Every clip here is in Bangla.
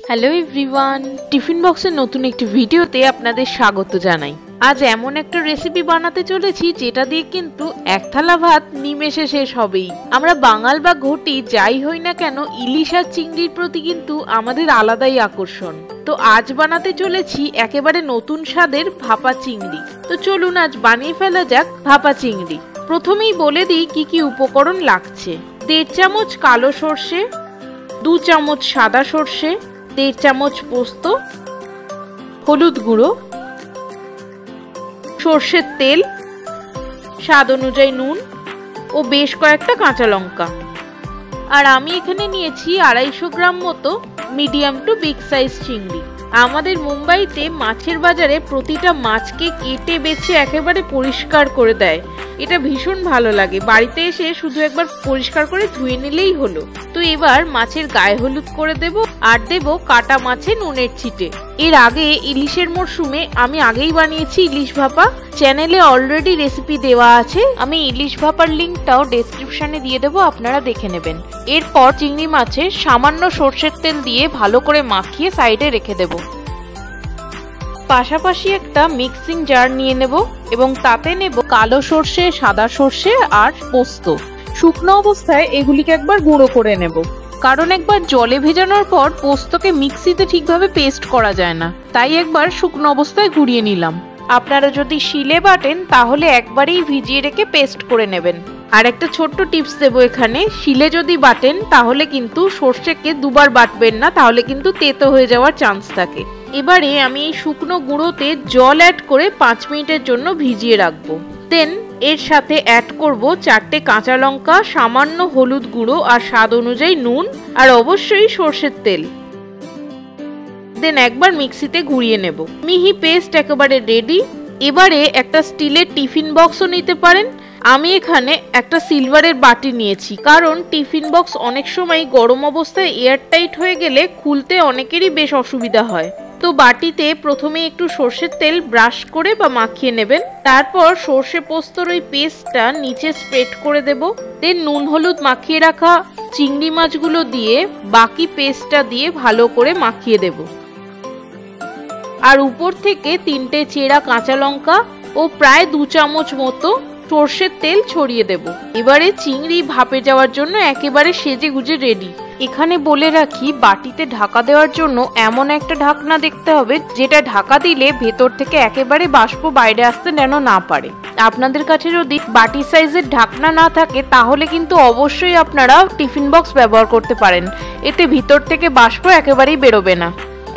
হ্যালো এভরিওয়ান, টিফিন বক্সের নতুন একটি ভিডিওতে আপনাদের স্বাগত জানাই। আজ এমন একটা রেসিপি বানাতে চলেছি যেটা দিয়ে কিন্তু এক থালা ভাত নিমেষে শেষ হবেই। আমরা বাঙাল বা ঘটি যাই হই না কেন, ইলিশ আর চিংড়ির প্রতি কিন্তু আমাদের আলাদাই আকর্ষণ। তো আজ বানাতে চলেছি একেবারে নতুন স্বাদের ভাপা চিংড়ি। তো চলুন আজ বানিয়ে ফেলা যাক ভাপা চিংড়ি। প্রথমেই বলে দিই কি কি উপকরণ লাগছে। 1.5 চামচ কালো সর্ষে, 2 চামচ সাদা সর্ষে, 1.5 চামচ পোস্ত, হলুদ গুঁড়ো, সর্ষের তেল, স্বাদ অনুযায়ী নুন ও বেশ কয়েকটা কাঁচা লঙ্কা। আর আমি এখানে নিয়েছি 250 গ্রাম মতো মিডিয়াম টু বিগ সাইজ চিংড়ি। আমাদের মুম্বাইতে মাছের বাজারে প্রতিটা মাছকে কেটে বেছে একেবারে পরিষ্কার করে দেয়। এটা ভীষণ ভালো লাগে। বাড়িতে এসে শুধু একবার পরিষ্কার করে ধুয়ে নিলেই হলো। তো এবার মাছের গায়ে হলুদ করে দেব আর দেব কাটা মাছে নুনের ছিটে। এর আগে ইলিশের মরশুমে আমি আগেই বানিয়েছি ইলিশ ভাপা। চ্যানেলে অলরেডি রেসিপি দেওয়া আছে, আমি ইলিশ ভাপার লিঙ্কটাও ডেসক্রিপশনে দিয়ে দেবো, আপনারা দেখে নেবেন। এরপর চিংড়ি মাছে সামান্য সর্ষের তেল দিয়ে ভালো করে মাখিয়ে সাইডে রেখে দেব। পাশাপাশি একটা মিক্সিং জার নিয়ে নেব এবং তাতে নেব কালো সর্ষে, সাদা সর্ষে আর পোস্ত। শুকনো অবস্থায় এগুলিকে একবার গুঁড়ো করে নেব, কারণ একবার জলে ভেজানোর পর পোস্তকে মিক্সিতে ঠিকভাবে পেস্ট করা যায় না, তাই একবার শুকনো অবস্থায় গুঁড়িয়ে নিলাম। আপনারা যদি শিলে বাটেন তাহলে একবারেই ভিজিয়ে রেখে পেস্ট করে নেবেন। আর একটা ছোট্ট টিপস দেবো এখানে, শিলে যদি বাটেন তাহলে কিন্তু সর্ষেকে দুবার বাটবেন না, তাহলে কিন্তু তেতো হয়ে যাওয়ার চান্স থাকে। এবারে আমি এই শুকনো গুঁড়োতে জল অ্যাড করে 5 মিনিটের জন্য ভিজিয়ে রাখবো। দেন এর সাথে অ্যাড করব 4টে কাঁচা লঙ্কা, সামান্য হলুদ গুঁড়ো আর স্বাদ অনুযায়ী নুন আর অবশ্যই সর্ষের তেল। দেন একবার মিক্সিতে ঘুরিয়ে নেব। মিহি পেস্ট একেবারে রেডি। এবারে একটা স্টিলের টিফিন বক্সও নিতে পারেন। আমি এখানে একটা সিলভারের বাটি নিয়েছি, কারণ টিফিন বক্স অনেক সময় গরম অবস্থায় এয়ারটাইট হয়ে গেলে খুলতে অনেকেরই বেশ অসুবিধা হয়। তো বাটিতে প্রথমে একটু সর্ষের তেল ব্রাশ করে বা মাখিয়ে নেবেন। তারপর সর্ষে পোস্তর ওই পেস্টটা নিচে স্প্রেড করে দেব। দেন নুন হলুদ মাখিয়ে রাখা চিংড়ি মাছগুলো দিয়ে বাকি পেস্টটা দিয়ে ভালো করে মাখিয়ে দেব। আর উপর থেকে 3টে চেরা কাঁচা লঙ্কা ও প্রায় 2 চামচ মতো সর্ষের তেল ছড়িয়ে দেব। এবারে চিংড়ি ভাপে যাওয়ার জন্য একেবারে সেজে গুজে রেডি। এখানে বলে রাখি, বাটিতে ঢাকা দেওয়ার জন্য এমন একটা ঢাকনা দেখতে হবে যেটা ঢাকা দিলে ভেতর থেকে একেবারে বাষ্প বাইরে আসতে যেন না পারে। আপনাদের কাছে যদি বাটি সাইজের ঢাকনা না থাকে তাহলে কিন্তু অবশ্যই আপনারা টিফিন বক্স ব্যবহার করতে পারেন, এতে ভিতর থেকে বাষ্প একেবারেই বেরোবে না।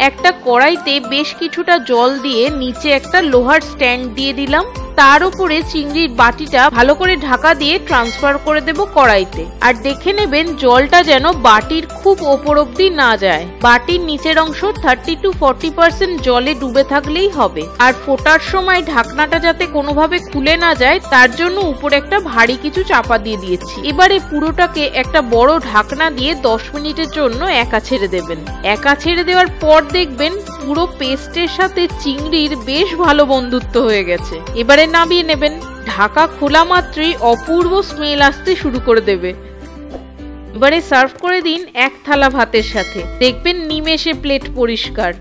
একটা কড়াইতে বেশ কিছুটা জল দিয়ে নিচে একটা লোহার স্ট্যান্ড দিয়ে দিলাম। তার উপরে চিংড়ির বাটিটা ভালো করে ঢাকা দিয়ে ট্রান্সফার করে দেব কড়াইতে। আর দেখে নেবেন জলটা যেন বাটির খুব ওপর অব্দি না যায়। বাটির নিচের অংশ 30 to 40% জলে ডুবে থাকলেই হবে। আর ফোটার সময় ঢাকনাটা যাতে কোনোভাবে খুলে না যায় তার জন্য উপরে একটা ভারী কিছু চাপা দিয়ে দিয়েছি। এবারে পুরোটাকে একটা বড় ঢাকনা দিয়ে 10 মিনিটের জন্য একা ছেড়ে দেবেন। একা ছেড়ে দেওয়ার পর দেখবেন পুরো পেস্টের সাথে চিংড়ির বেশ ভালো বন্ধুত্ব হয়ে গেছে। এবারে নামিয়ে নেবেন। ঢাকা খোলা মাত্রই অপূর্ব স্মেল আসতে শুরু করে দেবে। এবারে সার্ভ করে দিন এক থালা ভাতের সাথে, দেখবেন নিমেষে প্লেট পরিষ্কার।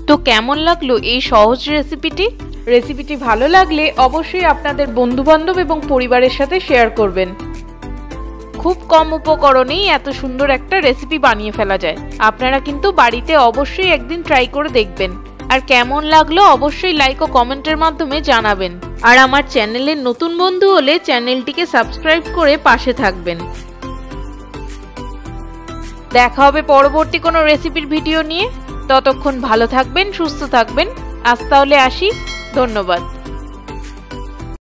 তো কেমন লাগলো এই সহজ রেসিপিটি ভালো লাগলে অবশ্যই আপনাদের বন্ধু বান্ধব এবং পরিবারের সাথে শেয়ার করবেন। খুব কম উপকরণেই এত সুন্দর একটা রেসিপি বানিয়ে ফেলা যায়। আপনারা কিন্তু বাড়িতে অবশ্যই একদিন ট্রাই করে দেখবেন। আর কেমন লাগলো অবশ্যই লাইক ও কমেন্টের মাধ্যমে জানাবেন। আর আমার চ্যানেলের নতুন বন্ধু হলে চ্যানেলটিকে সাবস্ক্রাইব করে পাশে থাকবেন। দেখা হবে পরবর্তী কোনো রেসিপির ভিডিও নিয়ে। ততক্ষণ ভালো থাকবেন, সুস্থ থাকবেন। আজ তাহলে আসি, ধন্যবাদ।